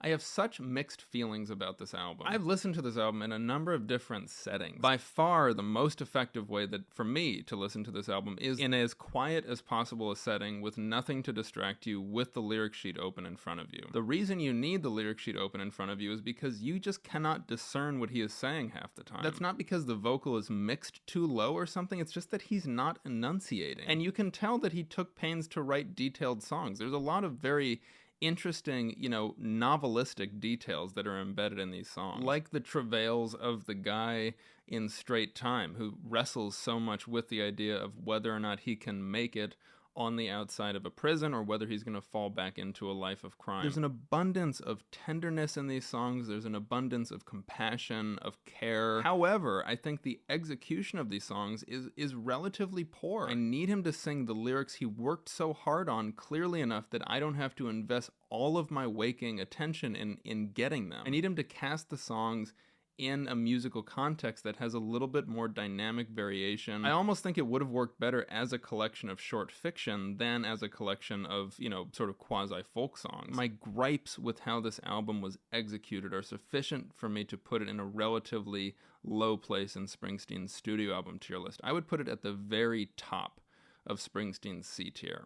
I have such mixed feelings about this album. I've listened to this album in a number of different settings. By far, the most effective way that for me to listen to this album is in as quiet as possible a setting with nothing to distract you, with the lyric sheet open in front of you. The reason you need the lyric sheet open in front of you is because you just cannot discern what he is saying half the time. That's not because the vocal is mixed too low or something, it's just that he's not enunciating. And you can tell that he took pains to write detailed songs. There's a lot of very interesting, novelistic details that are embedded in these songs. Like the travails of the guy in Straight Time, who wrestles so much with the idea of whether or not he can make it on the outside of a prison or whether he's going to fall back into a life of crime. There's an abundance of tenderness in these songs. There's an abundance of compassion, of care. However, I think the execution of these songs is relatively poor. I need him to sing the lyrics he worked so hard on clearly enough that I don't have to invest all of my waking attention in getting them. I need him to cast the songs in a musical context that has a little bit more dynamic variation. I almost think it would have worked better as a collection of short fiction than as a collection of, sort of quasi-folk songs. My gripes with how this album was executed are sufficient for me to put it in a relatively low place in Springsteen's studio album tier list. I would put it at the very top of Springsteen's C tier.